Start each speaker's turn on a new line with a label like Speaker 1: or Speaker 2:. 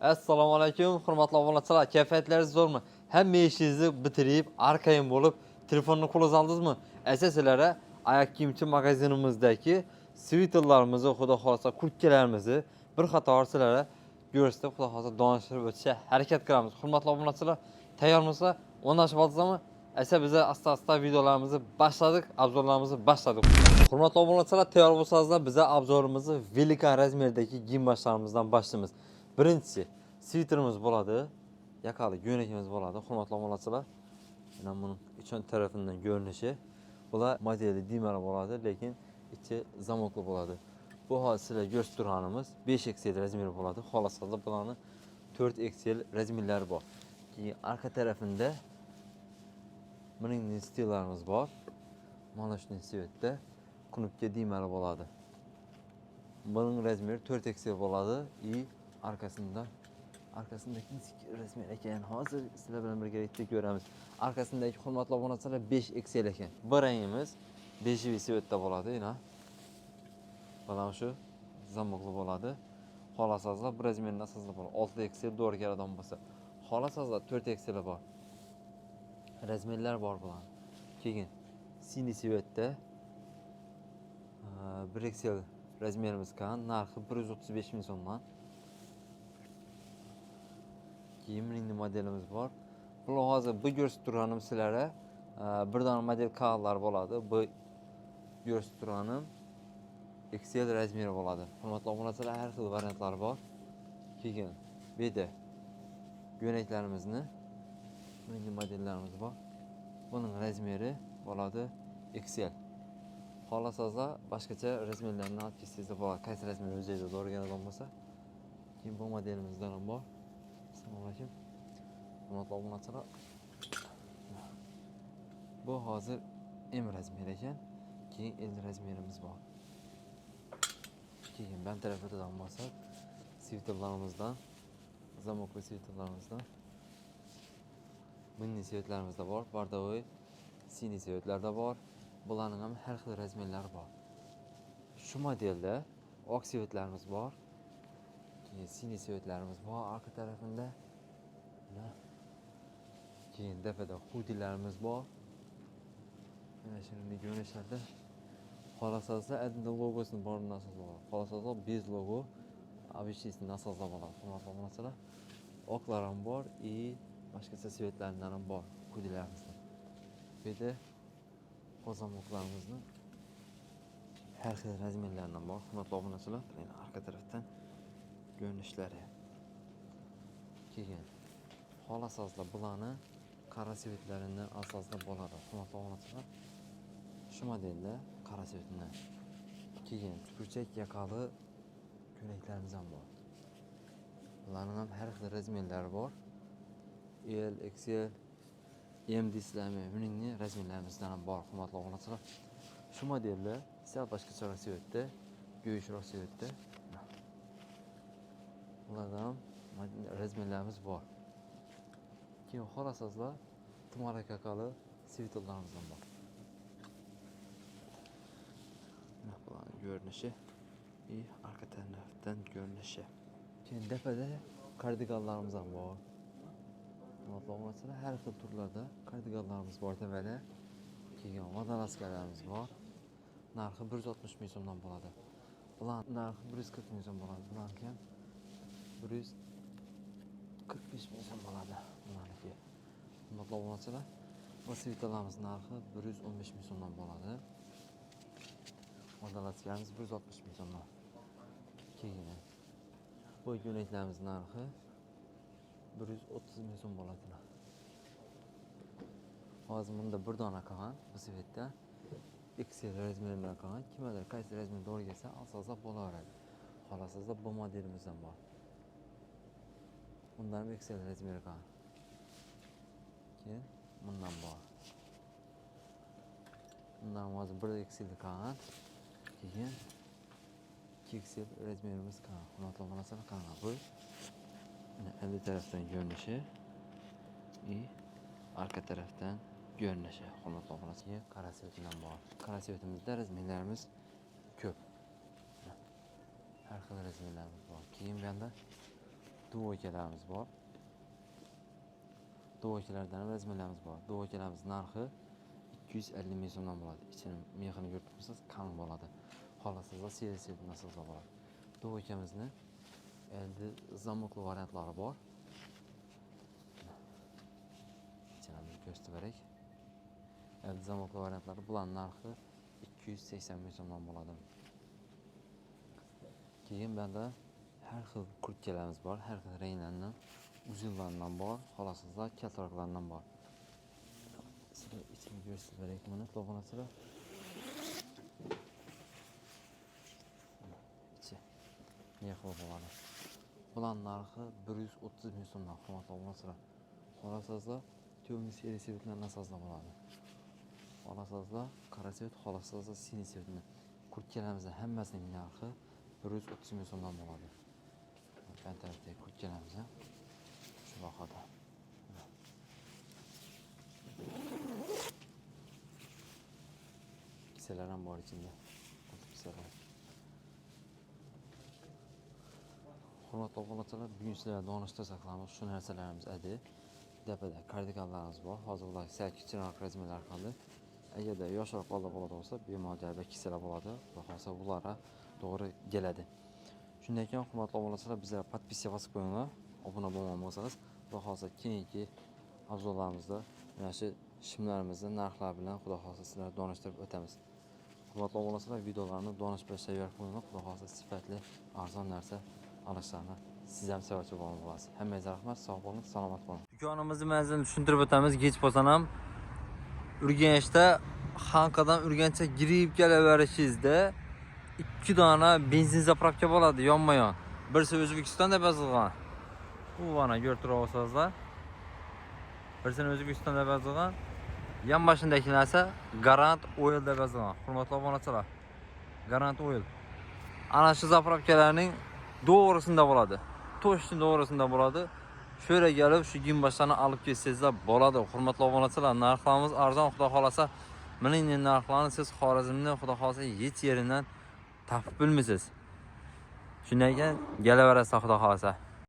Speaker 1: Assalomu alaykum, hurmatli obunachilar. Kayfiyatlaringiz zo'rmi? Hamma ishingizni bitirib, arkayim bo'lib, telefonni qo'lingizga oldingizmi? Esa sizlarga oyoq kiyimchi magazinimizdagi sviterlarimizni, xudo xolasa, kurtkalarimizni bir qator sizlarga ko'rsatib, xudo xolasa donishtirib o'tishga harakat qilamiz. Hurmatli obunachilar, tayyormisizlar? O'ynashib oldingizmi? Esa biz asta-asta videolarimizni boshladik, obzorlarimizni boshladik. Hurmatli obunachilar, tayyor bo'lsangizlar, biz obzorimizni velikan razmerdagi giyim-boshlarımizdan boshlaymiz. Birinchisi sviterimiz bo'ladi, yakali ko'ylagimiz bo'ladi. Hurmatli obunachilar, mana buning ichon tarafidan ko'rinishi, bular modeli dimalar bo'ladi, lekin ichi zamokli bo'ladi. Bu hozir sizlar ko'rib turganimiz 5XL razmeri bo'ladi. Xohlasangiz bularni 4XL razmerlari bor. Keyin arqa tarafida buning stillarimiz bor. Mana shunday svetda knopka dimalar bo'ladi. Buning razmeri 4XL bo'ladi va arkasındaki razmer ekan. Hozir sizlar bilan birga aytib ko'ramiz. Arkasındaki hurmatli obunachilar 5XL ekan. Bu rangimiz bejiy svetda bo'ladi, yana. Mana shu zamokli bo'ladi. Xohlasangizlar bu razmerni asosida bor. 6XL do'rgaradan bo'lsa, xohlasangizlar 4XL bor. Razmerlar bor bular. Keyin siniy svetda 1XL razmerimiz kan, narxi 135 ming so'mdan. Keyin mini modelimiz bor. Bu hozir bu ko'rsatib turganim sizlarga bir dona model kağıtlar bo'ladi. Bu ko'rsatib turganim XL razmeri bo'ladi. Hurmatli obunachilar, har xil variantlari bor. Keyin bu yerda ko'ylaklarimizni mini modellarimiz bor. Buning razmeri bo'ladi XL. Xohlasangizlar boshqacha razmerlarni olib kelsangiz bo'ladi. Qaysi razmer o'zingizga to'g'ri keladigan bo'lsa. Keyin bu modelimizdan ham bor. Assalomu alaykum. Hurmatli obunachilar. Bu hozir M razmeri ekan. Keyin L razmerimiz bor. Keyin ben tarafından bo'lsak, sviterlarimizdan, zamokli sviterlarimizdan mini svetlarimiz da bor, bordovoy, siniy svetlar da bor. Bularning ham har xil razmerlari bor. Shu modelda oq svetlarimiz bor. Keyin siniy svetlarimiz bor arqa tarafında. Keyin tepada hudilarimiz bor. Mana shunday ko'rinishlarda. Xohlasangizlar adida logosini bor narsasi bor. Xohlasangizlar bez logo avishnisini asosida bo'ladi. Hurmatli obunachilar, oqlar ham bor, boshqacha svetlardan ham bor hudilarimizda. Bu yerda qo'zamoklarimizni har xil razmerlardan bor. Hurmatli obunachilar, mana arqa tarafdan ko'rinishlari. Keyin xohlasangizlar bularni qora svetlaridan asosida bo'ladi. Hurmatli obunachilar, shu modelda qora svetdan. Keyin tupurchak yakali ko'ylaklarimiz ham bor. Bularning ham har xil razmerlari bor. L, XL, M deysizlarmi? Buning razmerlarimizdan ham bor. Hurmatli obunachilar, shu modelda sal boshqacha svetda, go'yishroq svetda. Bulardan ham razmerlarimiz bor. Keyin xohlasangizlar tumarak yakali sveterlarimiz ham bor. Görünüşü iyi, arka taraftan görünüşü. Keyin tepada kardiganlarimiz ham bor. Hurmatli obunachilar, har xil turlarda kardiganlarimiz bor tepada. Keyin vodolazkalarimiz bor. Narxi 160 ming so'mdan bo'ladi. Bular narxi 140 ming so'm bo'ladi. Bularniki ham 145 ming so'm bo'ladi. Bularniki. Hurmatli obunachilar, bu sviterlarimiz narxi 115 ming so'mdan bo'ladi. Vodolazkalarimiz 160 ming so'mdan. Keyin bu ko'ylaklarimiz narxi 130 ming so'm bo'ladi. Hozir bunda bir dona qolgan bu svetda XL razmeridan qolgan. Kimdir qaysi razmer to'g'ri kelsa, alsangizlar bo'laveradi. Xohlasangizlar bu modelimiz ham bor. Bundan ham XL razmeri qolgan. Keyin bundan bor. Bundan hozir 1XL qolgan. Keyin 2XL razmerimiz qolgan. Hurmatli obunachilar, qolgan bu. Mana tarafdan görünüşü, arka tarafdan görünüşü. Hurmatli obunachilar, qora svetdan bor. Qora svetimizda razmerlarimiz ko'p. Har xil razmerlarimiz bor. Keyin bu yerda Duvokalarimiz bor. Duvokalardan razmerlarimiz bor. Duvokalarimiz narxi 250 ming so'mdan bo'ladi. İçini mexini ko'rib turibsiz, kalın bo'ladi. Xohlasangizlar seri nasılsa bo'ladi. Duvokamizni endi zamokli variantlari bor. İçini göstererek. Endi zamokli variantlari bularning narxi 280 ming so'mdan bo'ladi. Keyin bunda har xil kurtkalarimiz bor, har xil ranglardan, uzunlardan bor, xohlasangizlar kaltaroqlardan bor. Sizlar ichini ko'rsatib mana to'g'risida. İçi mexli bo'ladi. Bularning narxi 130 ming so'mdan hurmatli obunachilar. Xohlasangizlar temir seri sevitlardan asosida bo'ladi. Xohlasangizlar qora sevit, xohlasangizlar siniy sevitni. Kurtkalarimizning hammasining narxi 130 ming so'mdan bo'ladi. Fantastik kurtkalarimiz shu bahada. Kiseler ham bor içinde. Kiseler. Hurmatli obunachilar, bugun sizlarga donishtirsak qilamiz shu narsalarimiz edi. Depada kardiganlarimiz bor. Hozir ular sal kichikroq razmerlar qildi. Agarda yoshroq bola bo'lsa, bemalol kiselar bo'ladi. Xudo xolsa ularga to'g'ri keladi. Shundan keyin hurmatli obunachilar, bizga podpiska bosib qo'yinglar. Obuna bo'lgan bo'lsangiz, xudo xolsa keyingi obzorlarimizda mana shu shimlarimizni narxlar bilan xudo xolsa sizlarga donishtirib o'tamiz. Hurmatli obunachilar, videolarni donish bilan share qiling. Xudo xolsa sifatli, arzon narsa alishlarni siz ham sevuvchi bo'lasiz. Hammangizga rahmat, sog' bo'ling, salomat bo'ling. Do'konimizni manzilini tushuntirib o'tamiz. Kech bo'lsa ham Urganchda Xanqadan Urganchga girib kelaverishingizda 2 dona benzin zapravka bo'ladi yonma-yon. Birisi O'zbekistonda yozilgan. Bu mana ko'rib turibsizlar. Birisini O'zbekistonda yozilgan. Yan başındaki narsa Garant Oil deb yozilgan. Hurmatli obunachilar. Garant Oil. Ana shu zapravkalarning doğrusunda bo'ladi. To'shning doğrusunda bo'ladi. Şöyle gelip şu gün başlarına alıp ketsizlar bo'ladi. Hurmatli obunachilar, narxlarimiz arzon, xudo xolasa. Mening narxlarni siz Xorazmda xudo xolasa hech yeridan topib bilmaysiz. Shundan keyin kelaverasiz xudo xolasa.